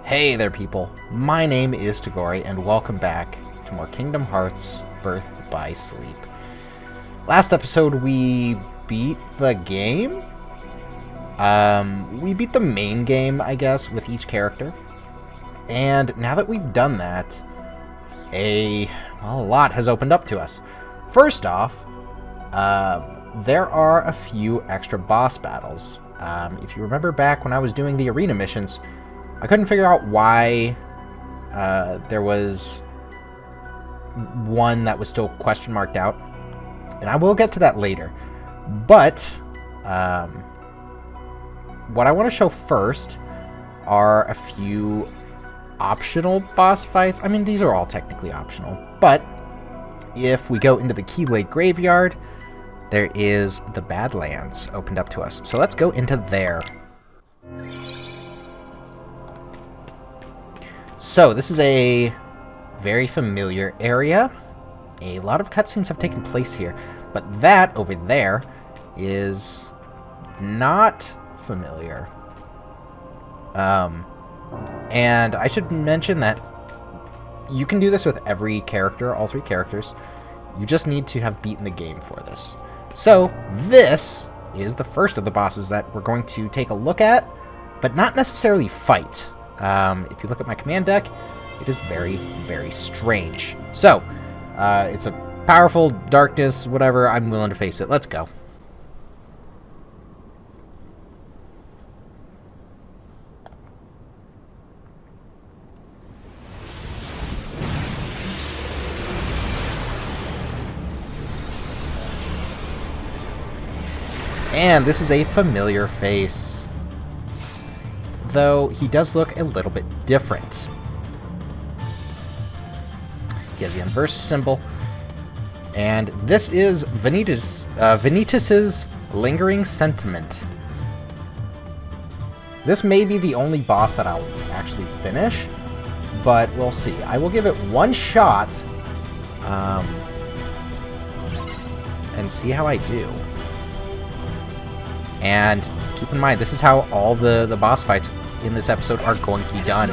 Hey there, people. My name is Tagori, and welcome back to more Kingdom Hearts Birth by Sleep. Last episode, we beat the game? We beat the main game, I guess, with each character. And now that we've done that, a lot has opened up to us. First off, there are a few extra boss battles. If you remember back when I was doing the arena missions, I couldn't figure out why there was one that was still question marked out, and I will get to that later. But what I want to show first are a few optional boss fights. I mean, these are all technically optional, but if we go into the Keyblade Graveyard, there is the Badlands opened up to us. So let's go into there. So this is a very familiar area. A lot of cutscenes have taken place here, but that over there is not familiar. And I should mention that you can do this with every character, all three characters. You just need to have beaten the game for this. So this is the first of the bosses that we're going to take a look at, but not necessarily fight. If you look at my command deck, it is very, very strange. So, it's a powerful darkness, whatever. I'm willing to face it. Let's go. And this is a familiar face, though he does look a little bit different. He has the inverse symbol, and this is Vanitas's Lingering Sentiment. This may be the only boss that I'll actually finish, but we'll see. I will give it one shot, and see how I do. And keep in mind, this is how all the boss fights in this episode are going to be done.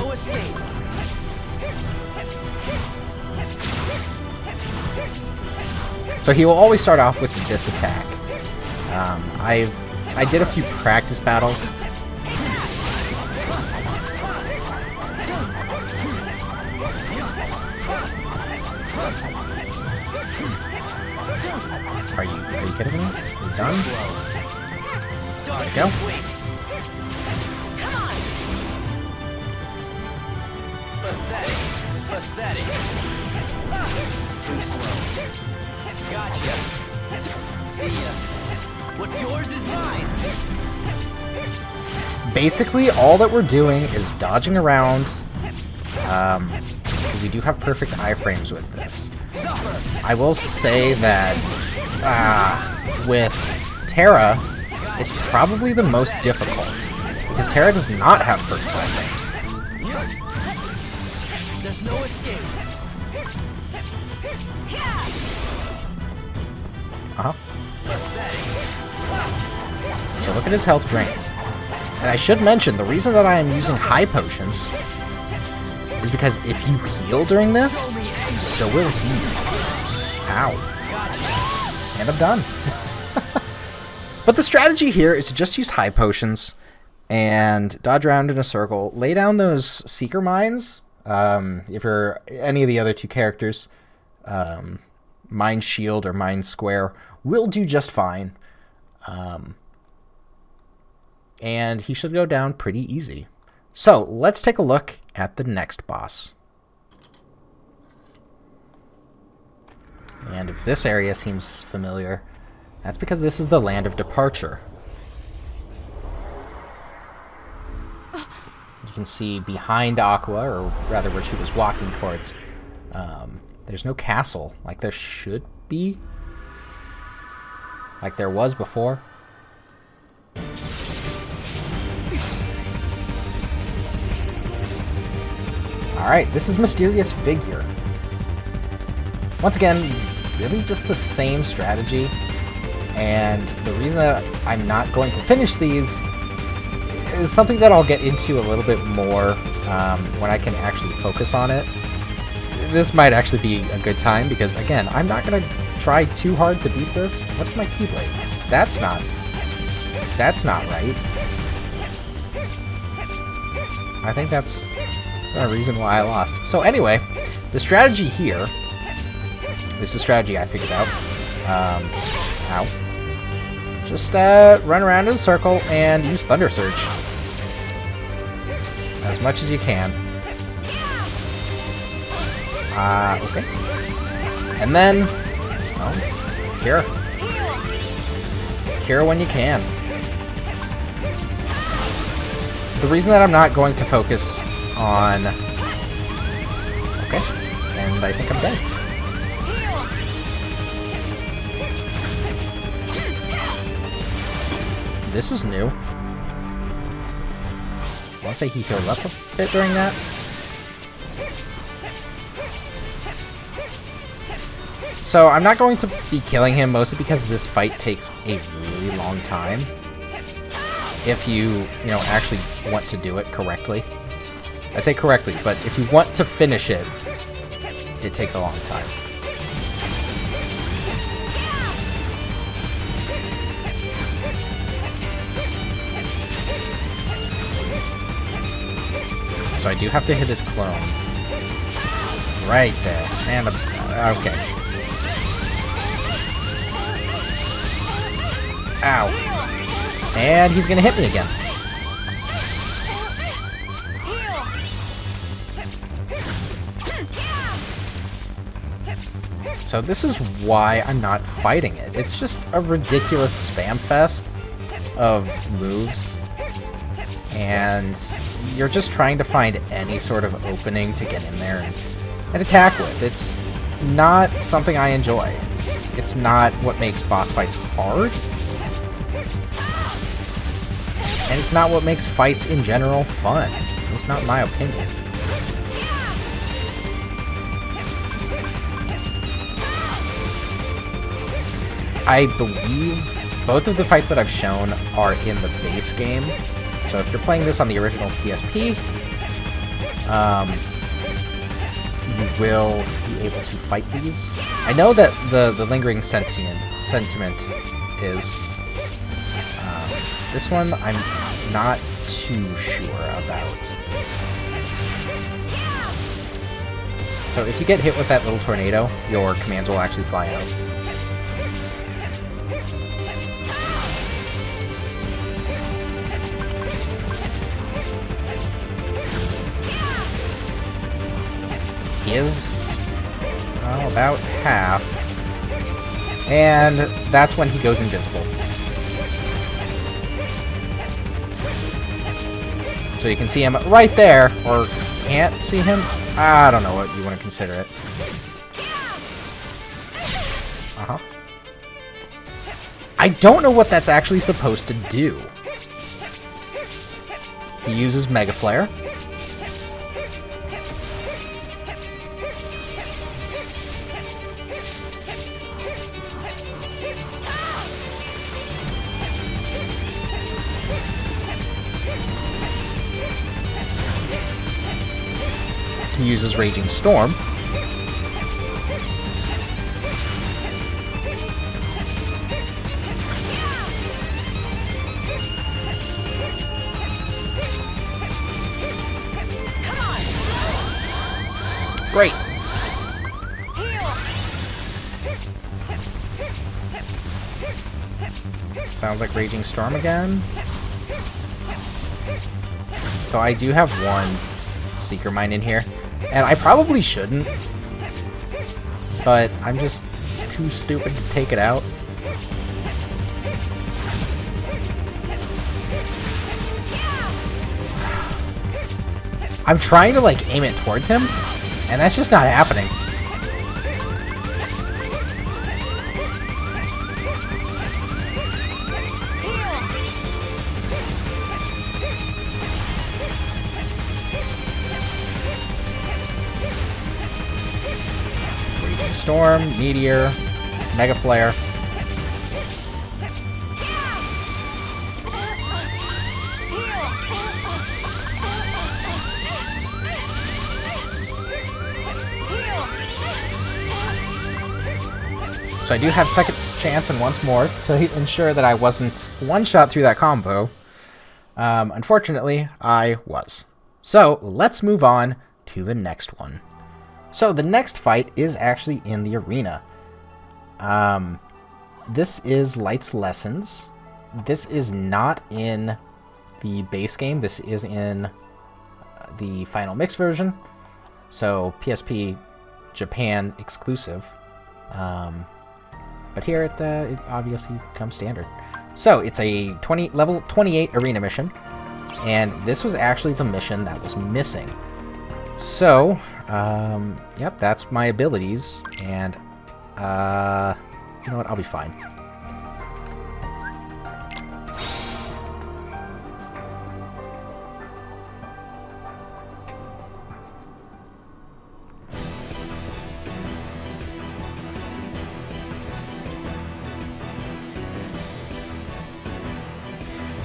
So he will always start off with this attack. I did a few practice battles. Are you kidding me? Are you done? There we go. Pathetic. Too slow. Gotcha. See ya. What's yours is mine. Basically, all that we're doing is dodging around. Because we do have perfect iframes with this. I will say that with Terra, it's probably the most difficult, because Terra does not have perfect iframes. There's no escape. So look at his health drain. And I should mention, the reason that I am using high potions is because if you heal during this, so will he. Ow. And I'm done. But the strategy here is to just use high potions and dodge around in a circle, lay down those Seeker Mines. If you're any of the other two characters, Mind Shield or Mind Square will do just fine. And he should go down pretty easy. So let's take a look at the next boss. And if this area seems familiar, that's because this is the Land of Departure. You can see behind Aqua, or rather where she was walking towards, there's no castle like there should be, like there was before. Alright, this is Mysterious Figure. Once again, really just the same strategy. And the reason that I'm not going to finish these is something that I'll get into a little bit more when I can actually focus on it. This might actually be a good time because, again, I'm not going to try too hard to beat this. What's my Keyblade? That's not right. I think that's the reason why I lost. So anyway, the strategy here, this is a strategy I figured out. Ow. Just run around in a circle and use Thunder Surge. As much as you can. Okay. And then, oh, cure. Cure when you can. The reason that I'm not going to focus on... Okay. And I think I'm dead. This is new. I want to say he healed up a bit during that. So I'm not going to be killing him, mostly because this fight takes a really long time. If you actually want to do it correctly. I say correctly, but if you want to finish it, it takes a long time. So I do have to hit his clone. Right there. And, okay. Ow. And he's gonna hit me again. So this is why I'm not fighting it. It's just a ridiculous spam fest of moves. And you're just trying to find any sort of opening to get in there and attack with. It's not something I enjoy. It's not what makes boss fights hard. And it's not what makes fights in general fun. It's not my opinion. I believe both of the fights that I've shown are in the base game. So if you're playing this on the original PSP, you will be able to fight these. I know that the lingering sentiment is... this one, I'm not too sure about. So if you get hit with that little tornado, your commands will actually fly out. He is about half. And that's when he goes invisible. So you can see him right there, or can't see him. I don't know what you want to consider it. Uh-huh. I don't know what that's actually supposed to do. He uses Mega Flare. He uses Raging Storm. Great. Sounds like Raging Storm again. So I do have one Seeker Mine in here. And I probably shouldn't, but I'm just too stupid to take it out. I'm trying to, like, aim it towards him, and that's just not happening. Storm, Meteor, Mega Flare. So I do have second chance and once more to ensure that I wasn't one-shot through that combo. Unfortunately, I was. So let's move on to the next one. So the next fight is actually in the arena. This is Light's Lessons. This is not in the base game. This is in the Final Mix version. So PSP Japan exclusive. But here it obviously comes standard. So it's a level 28 arena mission. And this was actually the mission that was missing. So, yep, that's my abilities. And, you know what? I'll be fine.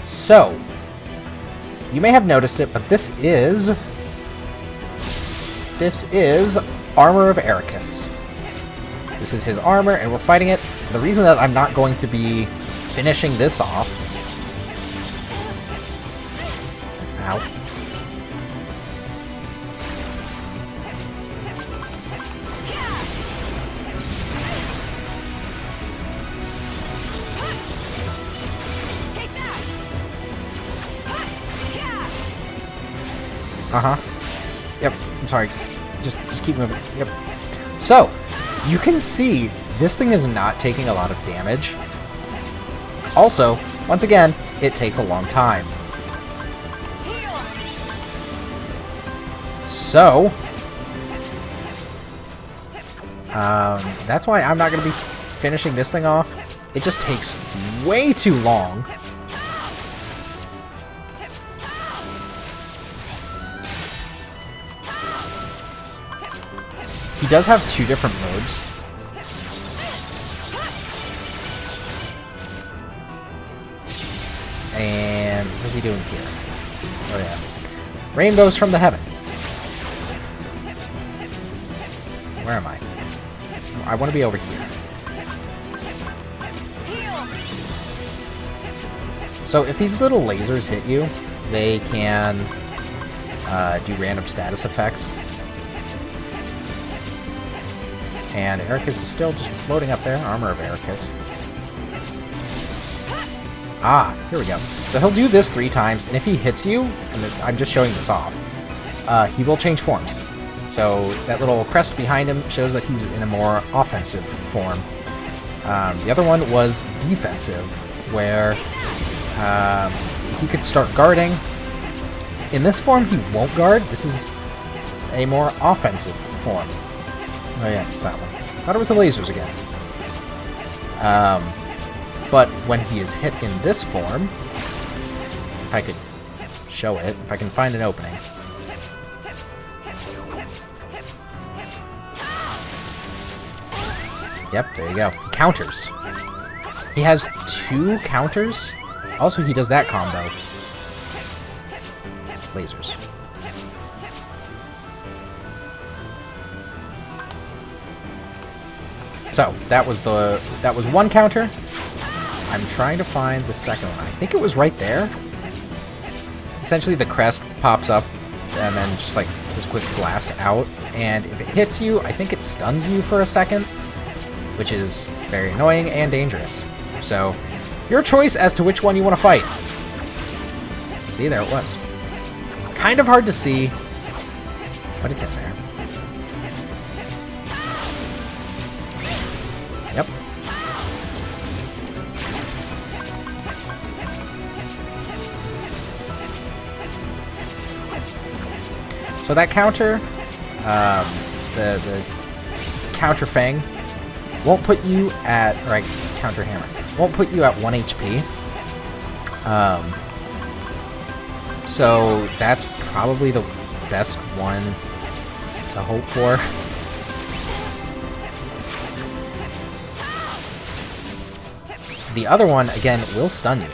So, you may have noticed it, but this is Armor of Eraqus. This is his armor, and we're fighting it. The reason that I'm not going to be finishing this off... Ow. Uh-huh. Yep, I'm sorry. Just keep moving. Yep. So, you can see this thing is not taking a lot of damage. Also, once again, it takes a long time. So, that's why I'm not going to be finishing this thing off. It just takes way too long. He does have two different modes. And what's he doing here? Oh yeah. Rainbows from the heaven. Where am I? I want to be over here. So if these little lasers hit you, they can do random status effects. And Eraqus is still just floating up there. Armor of Eraqus. Ah, here we go. So he'll do this 3 times, and if he hits you, and I'm just showing this off, he will change forms. So that little crest behind him shows that he's in a more offensive form. The other one was defensive, where he could start guarding. In this form, he won't guard. This is a more offensive form. Oh yeah, it's that one. Thought it was the lasers again. But when he is hit in this form, if I could show it, if I can find an opening. Yep, there you go. Counters. He has 2 counters. Also, he does that combo. Lasers. So, that was one counter. I'm trying to find the second one. I think it was right there. Essentially, the crest pops up, and then just like this quick blast out. And if it hits you, I think it stuns you for a second, which is very annoying and dangerous. So, your choice as to which one you want to fight. See, there it was. Kind of hard to see, but it's in there. Yep. So that counter, the counter Fang, won't put you at, or counter Hammer, won't put you at 1 HP. So that's probably the best one to hope for. The other one, again, will stun you.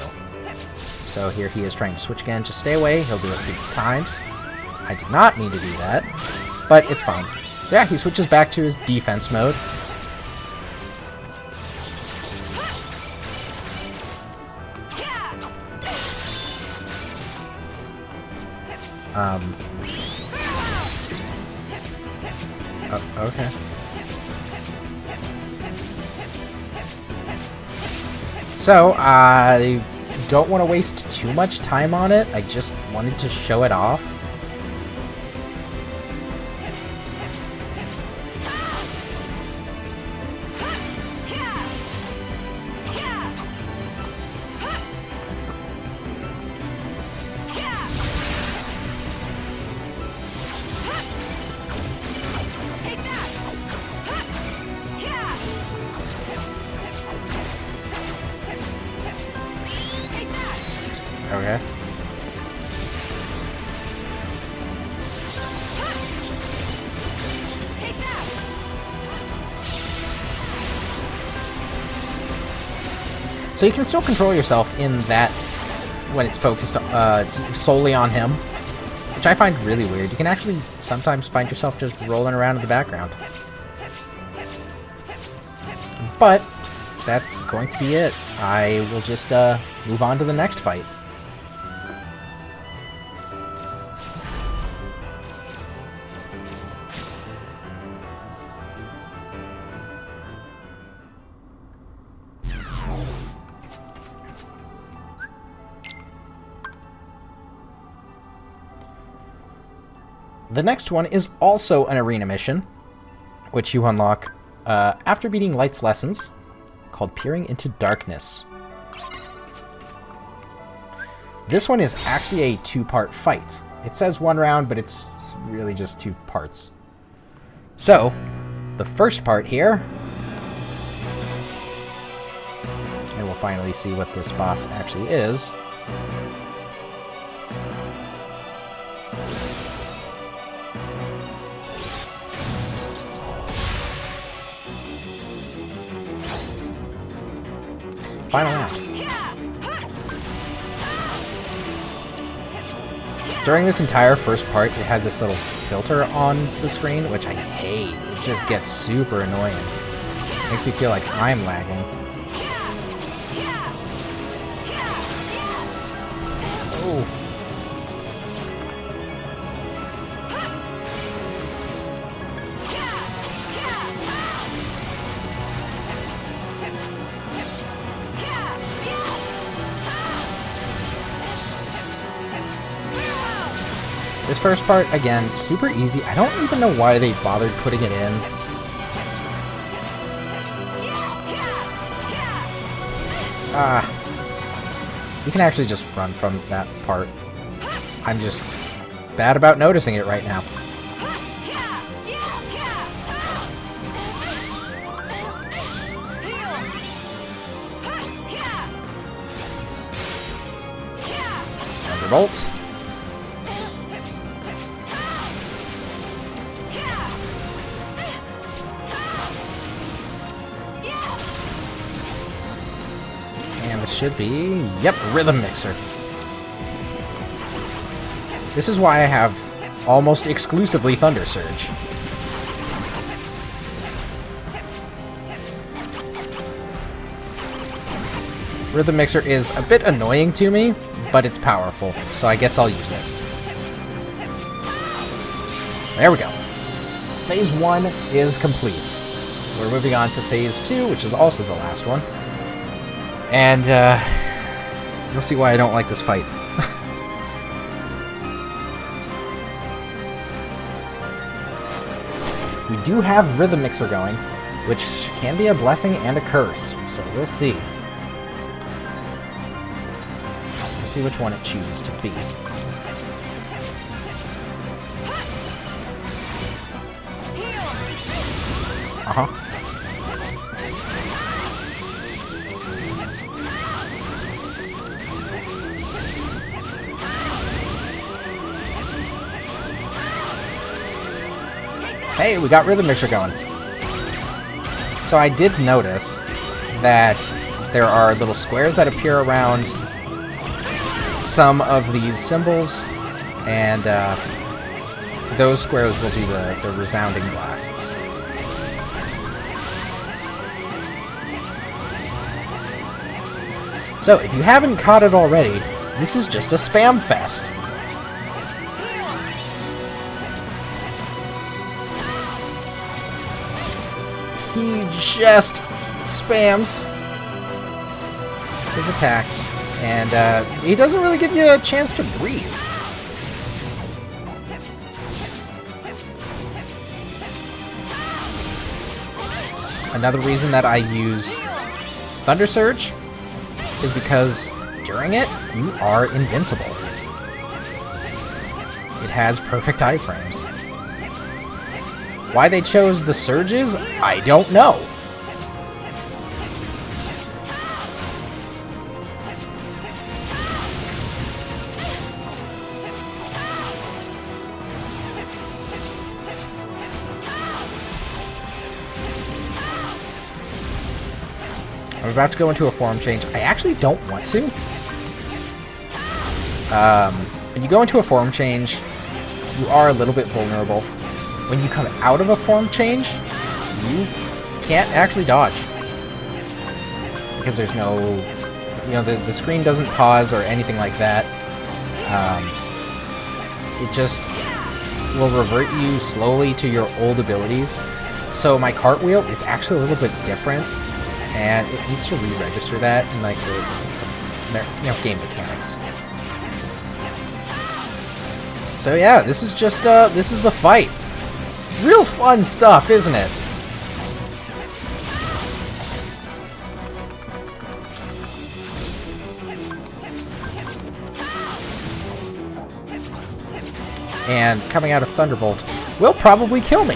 So here he is trying to switch again. Just stay away. He'll do it 3 times. I did not mean to do that, but it's fine. So yeah, he switches back to his defense mode. Okay. So, I don't want to waste too much time on it. I just wanted to show it off. Okay. So you can still control yourself in that when it's focused solely on him, which I find really weird. You can actually sometimes find yourself just rolling around in the background. But that's going to be it. I will just move on to the next fight. The next one is also an arena mission, which you unlock after beating Light's Lessons, called Peering into Darkness. This one is actually a two-part fight. It says one round, but it's really just two parts. So, the first part here, and we'll finally see what this boss actually is. Final round. During this entire first part, it has this little filter on the screen, which I hate. It just gets super annoying. Makes me feel like I'm lagging. Oh. This first part, again, super easy. I don't even know why they bothered putting it in. You can actually just run from that part. I'm just bad about noticing it right now. Thunderbolt. Should be, yep, Rhythm Mixer. This is why I have almost exclusively Thunder Surge. Rhythm Mixer is a bit annoying to me, but it's powerful, so I guess I'll use it. There we go. Phase 1 is complete. We're moving on to Phase 2, which is also the last one. And, you'll see why I don't like this fight. We do have Rhythm Mixer going, which can be a blessing and a curse, so we'll see. We'll see which one it chooses to be. Uh-huh. Hey, we got Rhythm Mixer going. So I did notice that there are little squares that appear around some of these symbols, and those squares will do the resounding blasts. So if you haven't caught it already, this is just a spam fest. he just spams his attacks, and he doesn't really give you a chance to breathe. Another reason that I use Thunder Surge is because during it, you are invincible. It has perfect iframes. Why they chose the surges, I don't know. I'm about to go into a form change. I actually don't want to. When you go into a form change, you are a little bit vulnerable. When you come out of a form change, you can't actually dodge. Because there's no... You know, the screen doesn't pause or anything like that. It just will revert you slowly to your old abilities. So my cartwheel is actually a little bit different. And it needs to re-register that in, like, the game mechanics. So yeah, this is just, this is the fight. Real fun stuff, isn't it? And coming out of Thunderbolt will probably kill me.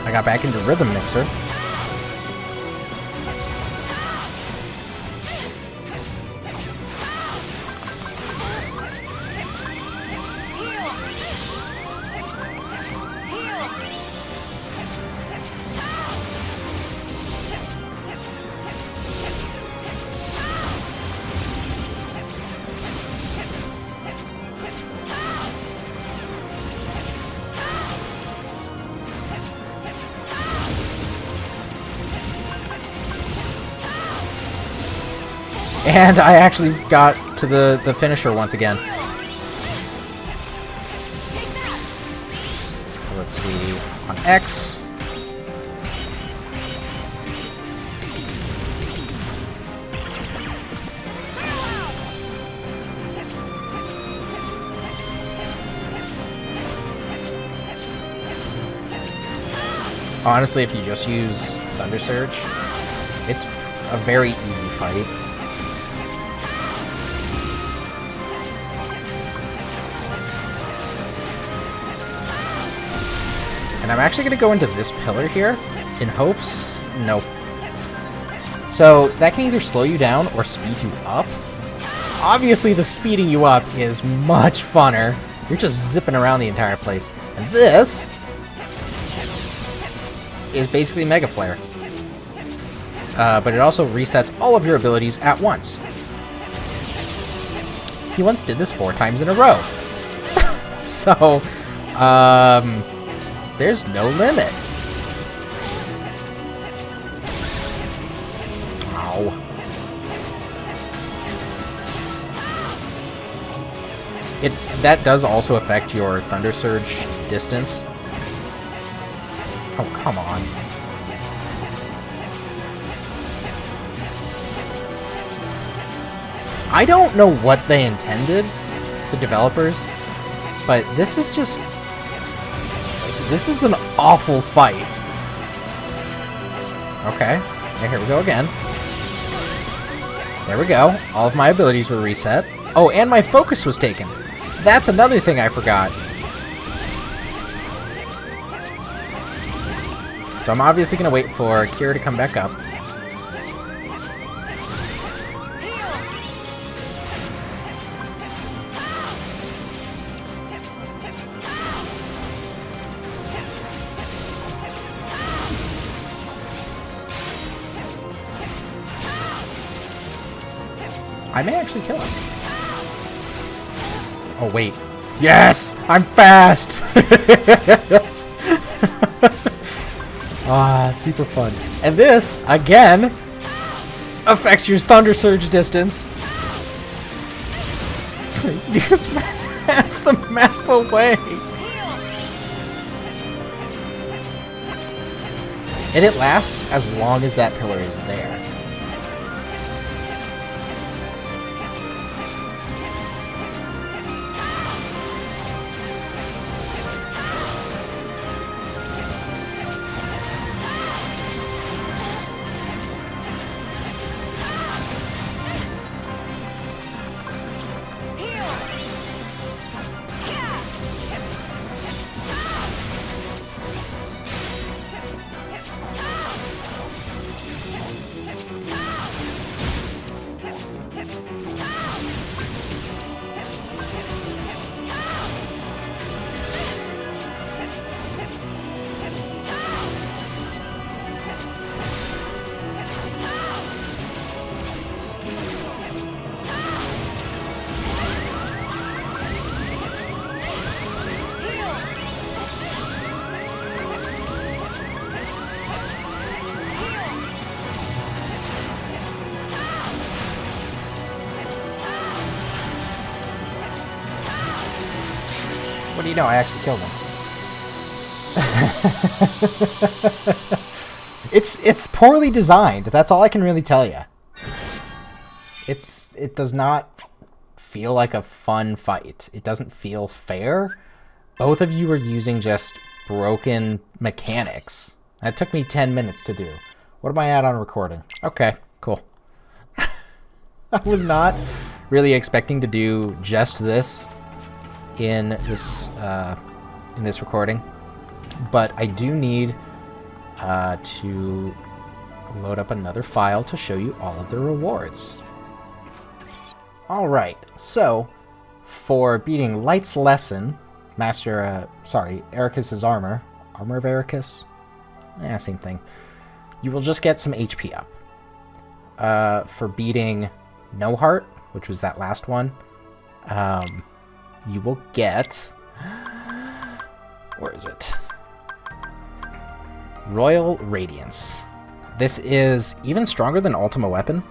I got back into Rhythm Mixer. And I actually got to the finisher once again. So let's see. On X. Honestly, if you just use Thunder Surge, it's a very easy fight. And I'm actually going to go into this pillar here in hopes... Nope. So that can either slow you down or speed you up. Obviously, the speeding you up is much funner. You're just zipping around the entire place. And this is basically Mega Flare. But it also resets all of your abilities at once. He once did this 4 times in a row. So, there's no limit. Ow. That does also affect your Thunder Surge distance. Oh, come on. I don't know what they intended, the developers, but this is just... This is an awful fight. Okay, yeah, here we go again. There we go. All of my abilities were reset. Oh, and my focus was taken. That's another thing I forgot. So I'm obviously going to wait for Kira to come back up. I may actually kill him. Oh, wait. Yes! I'm fast! Ah, super fun. And this, again, affects your Thunder Surge distance. So you just half the map away. And it lasts as long as that pillar is there. What do you know? I actually killed him. It's poorly designed. That's all I can really tell you. It does not feel like a fun fight. It doesn't feel fair. Both of you are using just broken mechanics. That took me 10 minutes to do. What am I at on recording? Okay, cool. I was not really expecting to do just this in this recording, but I do need to load up another file to show you all of the rewards. Alright, so for beating Light's Lesson, Ericus's Armor of Ericus? Same thing. You will just get some HP up. For beating No Heart, which was that last one, you will get... Where is it? Royal Radiance. This is even stronger than Ultima Weapon,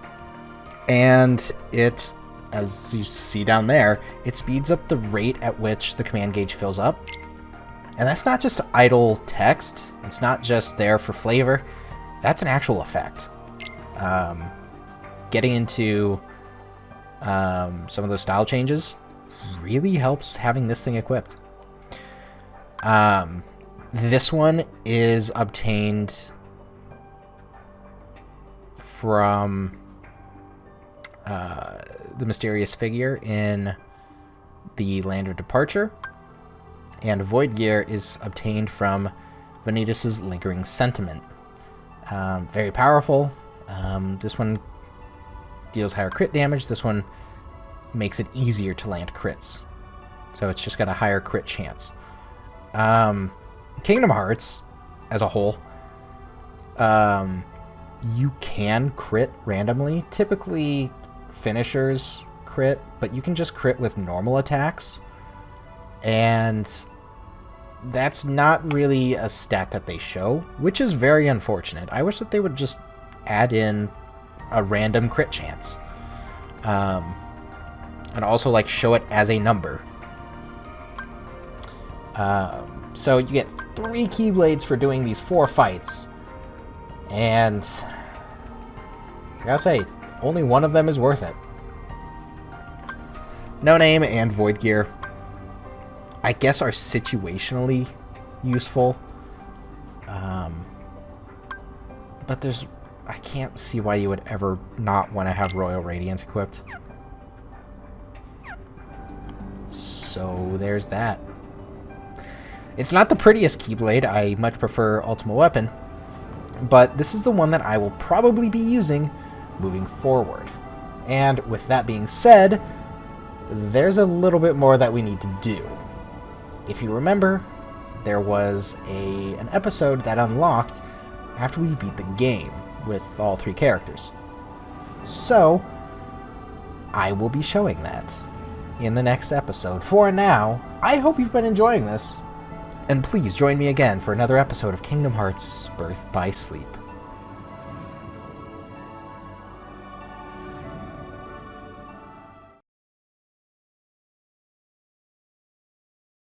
and it, as you see down there, it speeds up the rate at which the command gauge fills up. And that's not just idle text. It's not just there for flavor. That's an actual effect. Getting into some of those style changes really helps having this thing equipped. This one is obtained from the mysterious figure in the Land of Departure, and Void Gear is obtained from Vanitas' Lingering Sentiment. Very powerful. This one deals higher crit damage. This one makes it easier to land crits, so it's just got a higher crit chance. Kingdom Hearts as a whole, you can crit randomly. Typically finishers crit, but you can just crit with normal attacks, and that's not really a stat that they show, which is very unfortunate. I wish that they would just add in a random crit chance, and also like show it as a number. So you get 3 Keyblades for doing these 4 fights, and I gotta say, only one of them is worth it. No Name and Void Gear, I guess, are situationally useful, but I can't see why you would ever not want to have Royal Radiance equipped. So there's that. It's not the prettiest Keyblade. I much prefer Ultima Weapon, but this is the one that I will probably be using moving forward. And with that being said, there's a little bit more that we need to do. If you remember, there was an episode that unlocked after we beat the game with all 3 characters. So I will be showing that in the next episode. For now, I hope you've been enjoying this, and please join me again for another episode of Kingdom Hearts Birth by Sleep.